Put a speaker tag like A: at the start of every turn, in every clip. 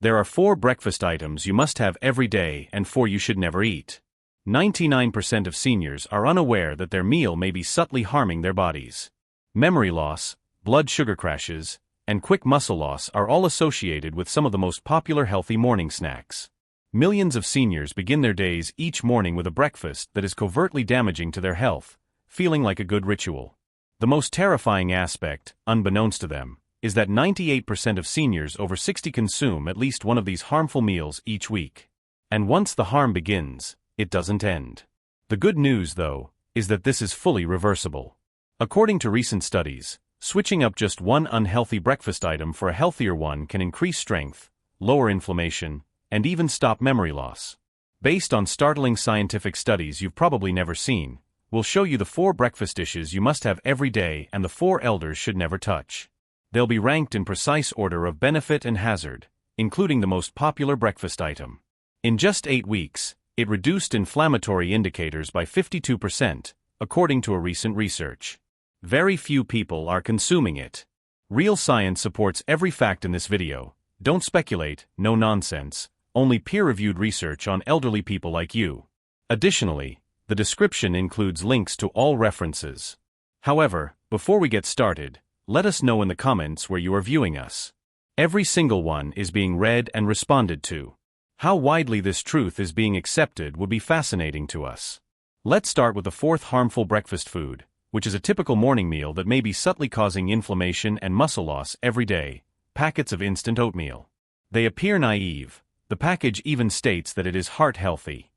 A: There are 4 breakfast items you must have every day and 4 you should never eat. 99% of seniors are unaware that their meal may be subtly harming their bodies. Memory loss, blood sugar crashes, and quick muscle loss are all associated with some of the most popular healthy morning snacks. Millions of seniors begin their days each morning with a breakfast that is covertly damaging to their health, feeling like a good ritual. The most terrifying aspect, unbeknownst to them, is that 98% of seniors over 60 consume at least one of these harmful meals each week. And once the harm begins, it doesn't end. The good news, though, is that this is fully reversible. According to recent studies, switching up just one unhealthy breakfast item for a healthier one can increase strength, lower inflammation, and even stop memory loss. Based on startling scientific studies you've probably never seen, we'll show you the 4 breakfast dishes you must have every day and the 4 elders should never touch. They'll be ranked in precise order of benefit and hazard, including the most popular breakfast item. In just 8 weeks, it reduced inflammatory indicators by 52%, according to a recent research. Very few people are consuming it. Real science supports every fact in this video. Don't speculate, no nonsense, only peer-reviewed research on elderly people like you. Additionally, the description includes links to all references. However, before we get started, let us know in the comments where you are viewing us. Every single one is being read and responded to. How widely this truth is being accepted would be fascinating to us. Let's start with the 4th harmful breakfast food, which is a typical morning meal that may be subtly causing inflammation and muscle loss every day: packets of instant oatmeal. They appear naive. The package even states that it is heart healthy.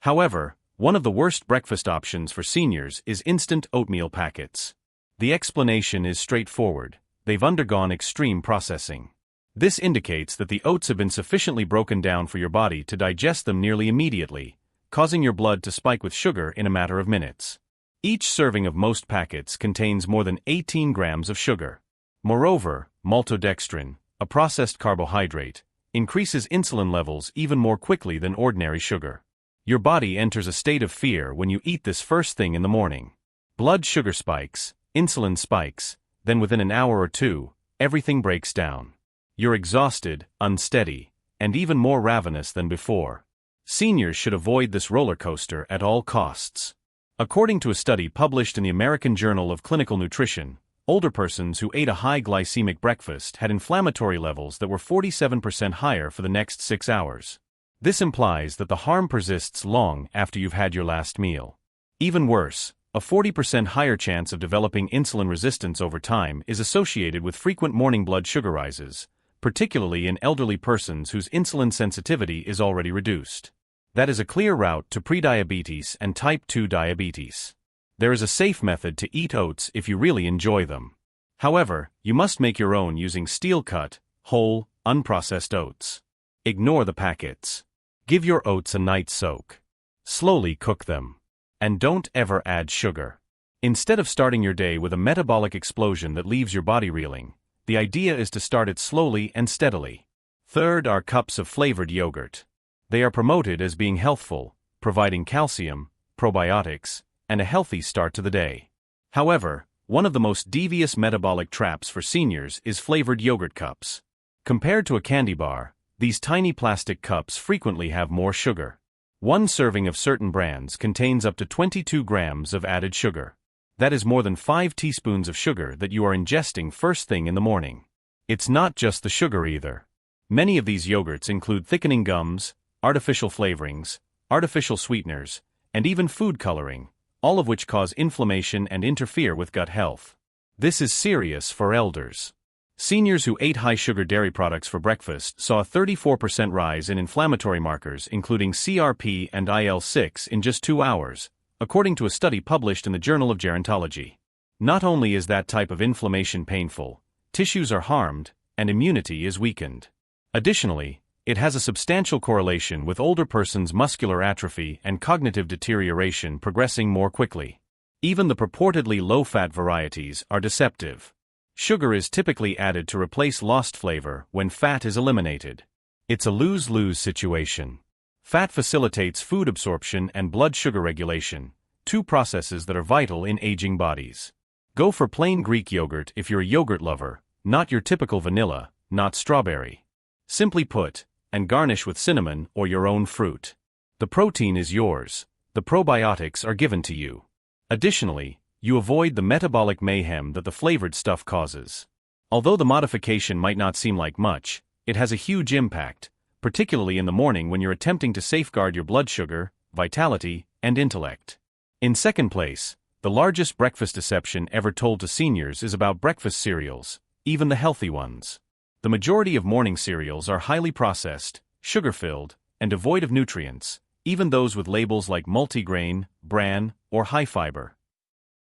A: However, one of the worst breakfast options for seniors is instant oatmeal packets. The explanation is straightforward: they've undergone extreme processing. This indicates that the oats have been sufficiently broken down for your body to digest them nearly immediately, causing your blood to spike with sugar in a matter of minutes. Each serving of most packets contains more than 18 grams of sugar. Moreover, maltodextrin, a processed carbohydrate, increases insulin levels even more quickly than ordinary sugar. Your body enters a state of fear when you eat this first thing in the morning. Blood sugar spikes, insulin spikes, then within an hour or two, everything breaks down. You're exhausted, unsteady, and even more ravenous than before. Seniors should avoid this roller coaster at all costs. According to a study published in the American Journal of Clinical Nutrition, older persons who ate a high glycemic breakfast had inflammatory levels that were 47% higher for the next 6 hours. This implies that the harm persists long after you've had your last meal. Even worse, a 40% higher chance of developing insulin resistance over time is associated with frequent morning blood sugar rises, particularly in elderly persons whose insulin sensitivity is already reduced. That is a clear route to prediabetes and type 2 diabetes. There is a safe method to eat oats if you really enjoy them. However, you must make your own using steel-cut, whole, unprocessed oats. Ignore the packets. Give your oats a night soak. Slowly cook them. And don't ever add sugar. Instead of starting your day with a metabolic explosion that leaves your body reeling, the idea is to start it slowly and steadily. Third are cups of flavored yogurt. They are promoted as being healthful, providing calcium, probiotics, and a healthy start to the day. However, one of the most devious metabolic traps for seniors is flavored yogurt cups. Compared to a candy bar, these tiny plastic cups frequently have more sugar. One serving of certain brands contains up to 22 grams of added sugar. That is more than 5 teaspoons of sugar that you are ingesting first thing in the morning. It's not just the sugar either. Many of these yogurts include thickening gums, artificial flavorings, artificial sweeteners, and even food coloring, all of which cause inflammation and interfere with gut health. This is serious for elders. Seniors who ate high-sugar dairy products for breakfast saw a 34% rise in inflammatory markers including CRP and IL-6 in just 2 hours, according to a study published in the Journal of Gerontology. Not only is that type of inflammation painful, tissues are harmed, and immunity is weakened. Additionally, it has a substantial correlation with older persons' muscular atrophy and cognitive deterioration progressing more quickly. Even the purportedly low-fat varieties are deceptive. Sugar is typically added to replace lost flavor when fat is eliminated. It's a lose-lose situation. Fat facilitates food absorption and blood sugar regulation, 2 processes that are vital in aging bodies. Go for plain Greek yogurt if you're a yogurt lover, not your typical vanilla, not strawberry. Simply put, and garnish with cinnamon or your own fruit. The protein is yours. The probiotics are given to you. Additionally, you avoid the metabolic mayhem that the flavored stuff causes. Although the modification might not seem like much, it has a huge impact, particularly in the morning when you're attempting to safeguard your blood sugar, vitality, and intellect. In second place, the largest breakfast deception ever told to seniors is about breakfast cereals, even the healthy ones. The majority of morning cereals are highly processed, sugar-filled, and devoid of nutrients, even those with labels like multigrain, bran, or high fiber.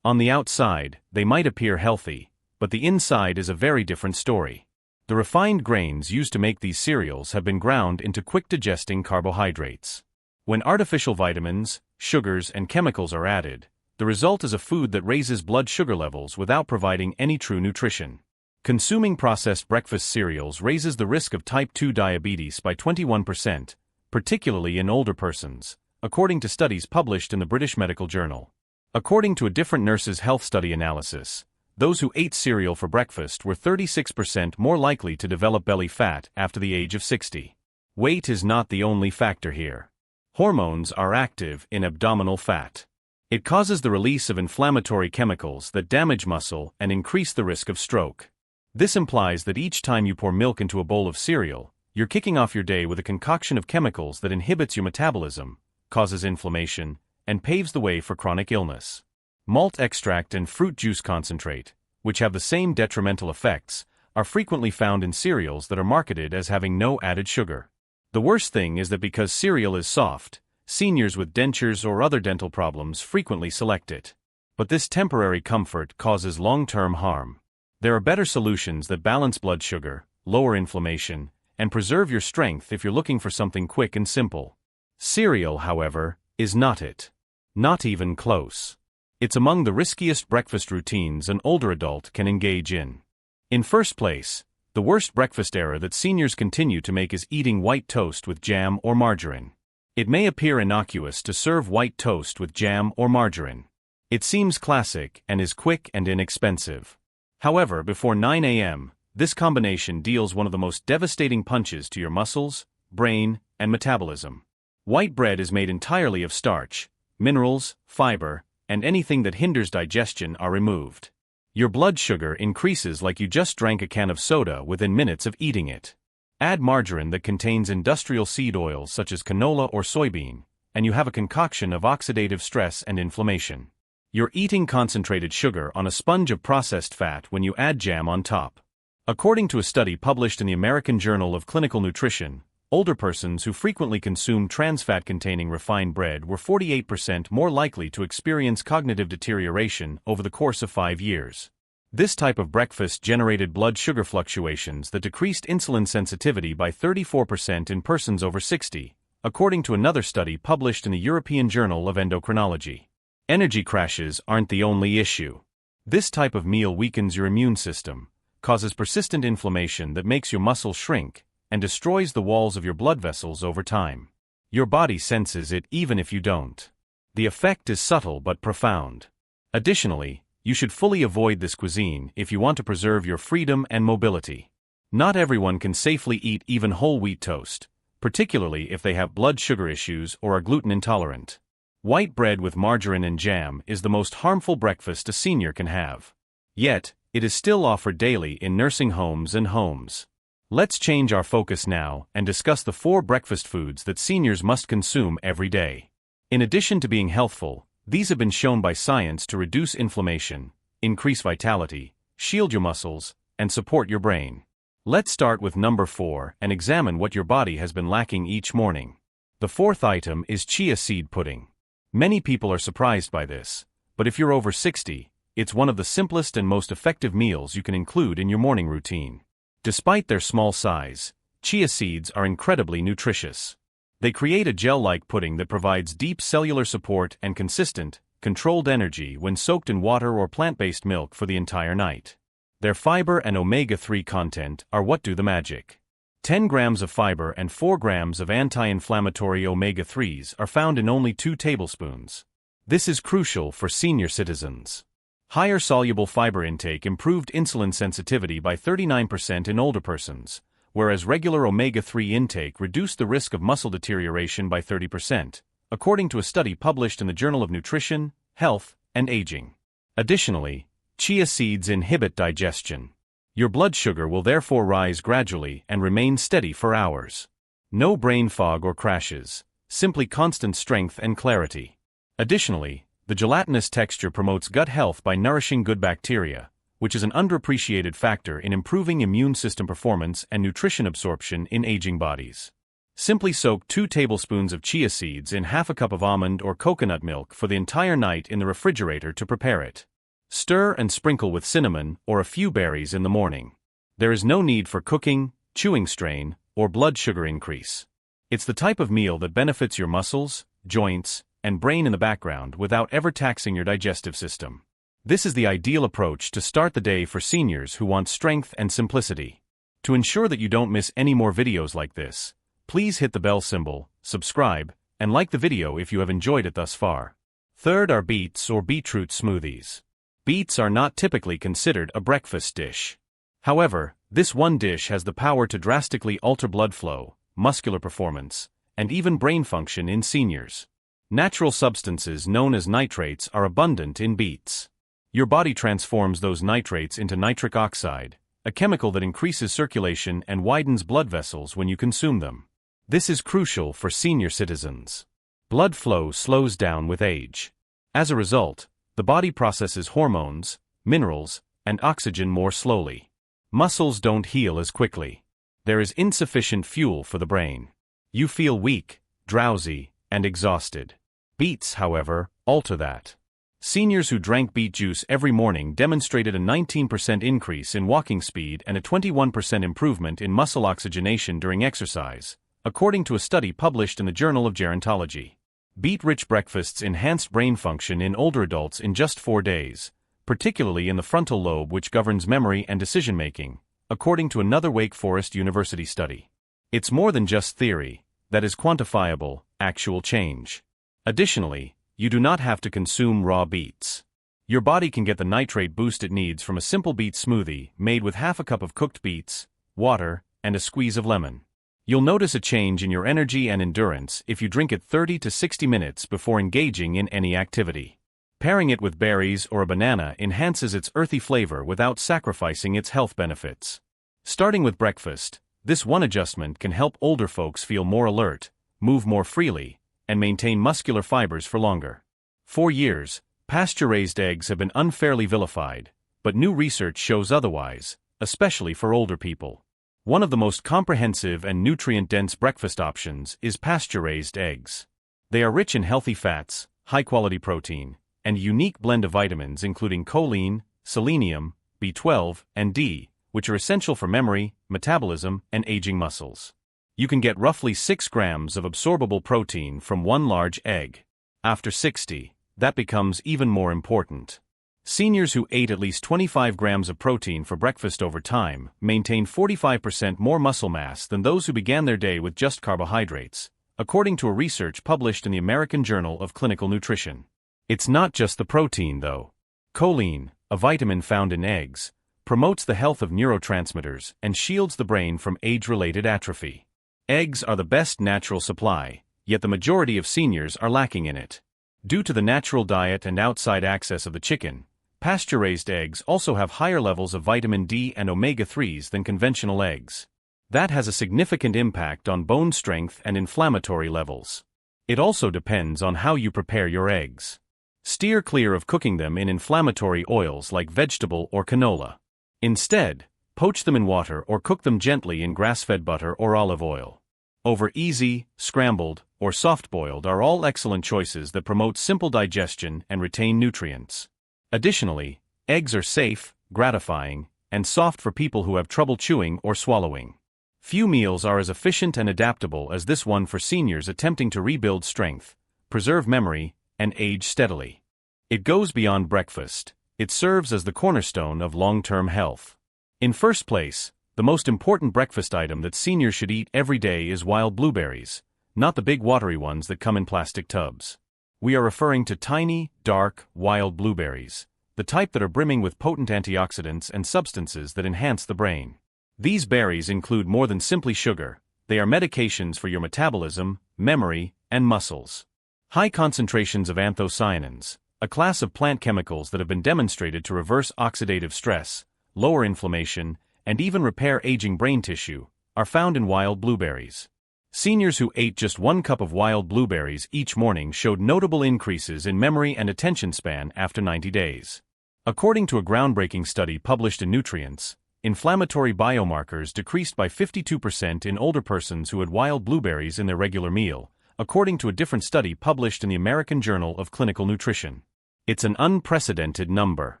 A: On the outside, they might appear healthy, but the inside is a very different story. The refined grains used to make these cereals have been ground into quick-digesting carbohydrates. When artificial vitamins, sugars, and chemicals are added, the result is a food that raises blood sugar levels without providing any true nutrition. Consuming processed breakfast cereals raises the risk of type 2 diabetes by 21%, particularly in older persons, according to studies published in the British Medical Journal. According to a different nurses' health study analysis, those who ate cereal for breakfast were 36% more likely to develop belly fat after the age of 60. Weight is not the only factor here. Hormones are active in abdominal fat. It causes the release of inflammatory chemicals that damage muscle and increase the risk of stroke. This implies that each time you pour milk into a bowl of cereal, you're kicking off your day with a concoction of chemicals that inhibits your metabolism, causes inflammation, and paves the way for chronic illness. Malt extract and fruit juice concentrate, which have the same detrimental effects, are frequently found in cereals that are marketed as having no added sugar. The worst thing is that because cereal is soft, seniors with dentures or other dental problems frequently select it. But this temporary comfort causes long-term harm. There are better solutions that balance blood sugar, lower inflammation, and preserve your strength if you're looking for something quick and simple. Cereal, however, is not it. Not even close. It's among the riskiest breakfast routines an older adult can engage in. In first place, the worst breakfast error that seniors continue to make is eating white toast with jam or margarine. It may appear innocuous to serve white toast with jam or margarine. It seems classic and is quick and inexpensive. However, before 9 a.m., this combination deals one of the most devastating punches to your muscles, brain, and metabolism. White bread is made entirely of starch, minerals, fiber, and anything that hinders digestion are removed. Your blood sugar increases like you just drank a can of soda within minutes of eating it. Add margarine that contains industrial seed oils such as canola or soybean, and you have a concoction of oxidative stress and inflammation. You're eating concentrated sugar on a sponge of processed fat when you add jam on top. According to a study published in the American Journal of Clinical Nutrition, older persons who frequently consume trans fat-containing refined bread were 48% more likely to experience cognitive deterioration over the course of 5 years. This type of breakfast generated blood sugar fluctuations that decreased insulin sensitivity by 34% in persons over 60, according to another study published in the European Journal of Endocrinology. Energy crashes aren't the only issue. This type of meal weakens your immune system, causes persistent inflammation that makes your muscles shrink, and destroys the walls of your blood vessels over time. Your body senses it even if you don't. The effect is subtle but profound. Additionally, you should fully avoid this cuisine if you want to preserve your freedom and mobility. Not everyone can safely eat even whole wheat toast, particularly if they have blood sugar issues or are gluten intolerant. White bread with margarine and jam is the most harmful breakfast a senior can have. Yet, it is still offered daily in nursing homes and homes. Let's change our focus now and discuss the 4 breakfast foods that seniors must consume every day. In addition to being healthful, these have been shown by science to reduce inflammation, increase vitality, shield your muscles, and support your brain. Let's start with number 4 and examine what your body has been lacking each morning. The 4th item is chia seed pudding. Many people are surprised by this, but if you're over 60, it's one of the simplest and most effective meals you can include in your morning routine. Despite their small size, chia seeds are incredibly nutritious. They create a gel-like pudding that provides deep cellular support and consistent, controlled energy when soaked in water or plant-based milk for the entire night. Their fiber and omega-3 content are what do the magic. 10 grams of fiber and 4 grams of anti-inflammatory omega-3s are found in only 2 tablespoons. This is crucial for senior citizens. Higher soluble fiber intake improved insulin sensitivity by 39% in older persons, whereas regular omega-3 intake reduced the risk of muscle deterioration by 30%, according to a study published in the Journal of Nutrition, Health, and Aging. Additionally, chia seeds inhibit digestion. Your blood sugar will therefore rise gradually and remain steady for hours. No brain fog or crashes, simply constant strength and clarity. Additionally, the gelatinous texture promotes gut health by nourishing good bacteria, which is an underappreciated factor in improving immune system performance and nutrition absorption in aging bodies. Simply soak 2 tablespoons of chia seeds in half a cup of almond or coconut milk for the entire night in the refrigerator to prepare it. Stir and sprinkle with cinnamon or a few berries in the morning. There is no need for cooking, chewing strain, or blood sugar increase. It's the type of meal that benefits your muscles, joints, and brain in the background without ever taxing your digestive system. This is the ideal approach to start the day for seniors who want strength and simplicity. To ensure that you don't miss any more videos like this, please hit the bell symbol, subscribe, and like the video if you have enjoyed it thus far. Third are beets or beetroot smoothies. Beets are not typically considered a breakfast dish. However, this one dish has the power to drastically alter blood flow, muscular performance, and even brain function in seniors. Natural substances known as nitrates are abundant in beets. Your body transforms those nitrates into nitric oxide, a chemical that increases circulation and widens blood vessels when you consume them. This is crucial for senior citizens. Blood flow slows down with age. As a result, the body processes hormones, minerals, and oxygen more slowly. Muscles don't heal as quickly. There is insufficient fuel for the brain. You feel weak, drowsy, and exhausted. Beets, however, alter that. Seniors who drank beet juice every morning demonstrated a 19% increase in walking speed and a 21% improvement in muscle oxygenation during exercise, according to a study published in the Journal of Gerontology. Beet-rich breakfasts enhanced brain function in older adults in just 4 days, particularly in the frontal lobe which governs memory and decision-making, according to another Wake Forest University study. It's more than just theory, that is quantifiable, actual change. Additionally, you do not have to consume raw beets. Your body can get the nitrate boost it needs from a simple beet smoothie made with half a cup of cooked beets, water, and a squeeze of lemon. You'll notice a change in your energy and endurance if you drink it 30 to 60 minutes before engaging in any activity. Pairing it with berries or a banana enhances its earthy flavor without sacrificing its health benefits. Starting with breakfast, this one adjustment can help older folks feel more alert, move more freely, and maintain muscular fibers for longer. For years, pasture-raised eggs have been unfairly vilified, but new research shows otherwise, especially for older people. One of the most comprehensive and nutrient-dense breakfast options is pasture-raised eggs. They are rich in healthy fats, high-quality protein, and a unique blend of vitamins including choline, selenium, B12, and D, which are essential for memory, metabolism, and aging muscles. You can get roughly 6 grams of absorbable protein from one large egg. After 60, that becomes even more important. Seniors who ate at least 25 grams of protein for breakfast over time maintain 45% more muscle mass than those who began their day with just carbohydrates, according to a research published in the American Journal of Clinical Nutrition. It's not just the protein, though. Choline, a vitamin found in eggs, promotes the health of neurotransmitters and shields the brain from age-related atrophy. Eggs are the best natural supply, yet the majority of seniors are lacking in it. Due to the natural diet and outside access of the chicken, pasture-raised eggs also have higher levels of vitamin D and omega-3s than conventional eggs. That has a significant impact on bone strength and inflammatory levels. It also depends on how you prepare your eggs. Steer clear of cooking them in inflammatory oils like vegetable or canola. Instead, poach them in water or cook them gently in grass-fed butter or olive oil. Over easy, scrambled, or soft-boiled are all excellent choices that promote simple digestion and retain nutrients. Additionally, eggs are safe, gratifying, and soft for people who have trouble chewing or swallowing. Few meals are as efficient and adaptable as this one for seniors attempting to rebuild strength, preserve memory, and age steadily. It goes beyond breakfast. It serves as the cornerstone of long-term health. In first place, the most important breakfast item that seniors should eat every day is wild blueberries, not the big watery ones that come in plastic tubs. We are referring to tiny, dark, wild blueberries, the type that are brimming with potent antioxidants and substances that enhance the brain. These berries include more than simply sugar. They are medications for your metabolism, memory, and muscles. High concentrations of anthocyanins, a class of plant chemicals that have been demonstrated to reverse oxidative stress, lower inflammation, and even repair aging brain tissue, are found in wild blueberries. Seniors who ate just 1 cup of wild blueberries each morning showed notable increases in memory and attention span after 90 days. According to a groundbreaking study published in Nutrients, inflammatory biomarkers decreased by 52% in older persons who had wild blueberries in their regular meal, according to a different study published in the American Journal of Clinical Nutrition. It's an unprecedented number.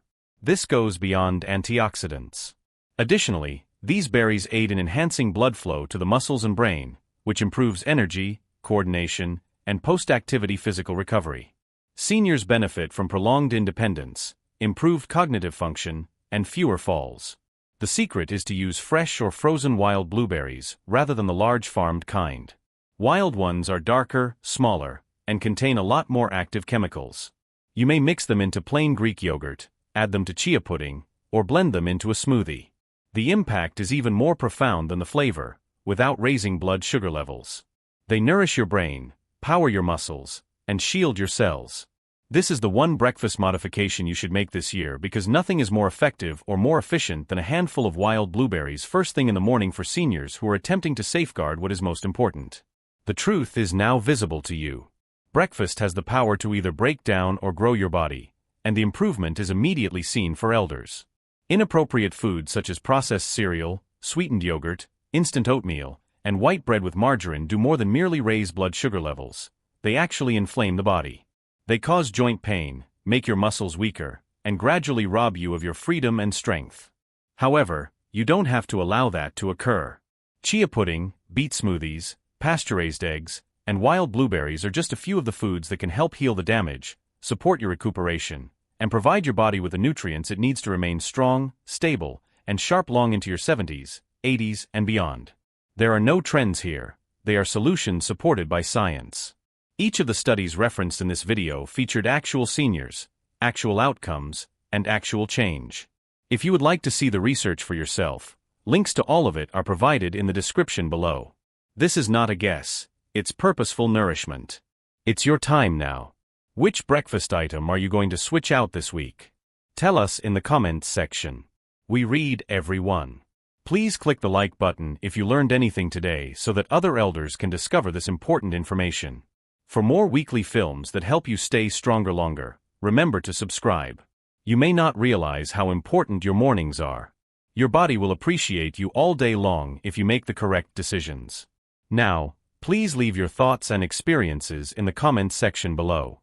A: This goes beyond antioxidants. Additionally, these berries aid in enhancing blood flow to the muscles and brain, which improves energy, coordination, and post-activity physical recovery. Seniors benefit from prolonged independence, improved cognitive function, and fewer falls. The secret is to use fresh or frozen wild blueberries rather than the large farmed kind. Wild ones are darker, smaller, and contain a lot more active chemicals. You may mix them into plain Greek yogurt, add them to chia pudding, or blend them into a smoothie. The impact is even more profound than the flavor, without raising blood sugar levels. They nourish your brain, power your muscles, and shield your cells. This is the one breakfast modification you should make this year because nothing is more effective or more efficient than a handful of wild blueberries first thing in the morning for seniors who are attempting to safeguard what is most important. The truth is now visible to you. Breakfast has the power to either break down or grow your body, and the improvement is immediately seen for elders. Inappropriate foods such as processed cereal, sweetened yogurt, instant oatmeal, and white bread with margarine do more than merely raise blood sugar levels. They actually inflame the body. They cause joint pain, make your muscles weaker, and gradually rob you of your freedom and strength. However, you don't have to allow that to occur. Chia pudding, beet smoothies, pasture-raised eggs, and wild blueberries are just a few of the foods that can help heal the damage, support your recuperation, and provide your body with the nutrients it needs to remain strong, stable, and sharp long into your 70s, 80s, and beyond. There are no trends here. They are solutions supported by science. Each of the studies referenced in this video featured actual seniors, actual outcomes, and actual change. If you would like to see the research for yourself, links to all of it are provided in the description below. This is not a guess, it's purposeful nourishment. It's your time now. Which breakfast item are you going to switch out this week? Tell us in the comments section. We read every one. Please click the like button if you learned anything today so that other elders can discover this important information. For more weekly films that help you stay stronger longer, remember to subscribe. You may not realize how important your mornings are. Your body will appreciate you all day long if you make the correct decisions. Now, please leave your thoughts and experiences in the comments section below.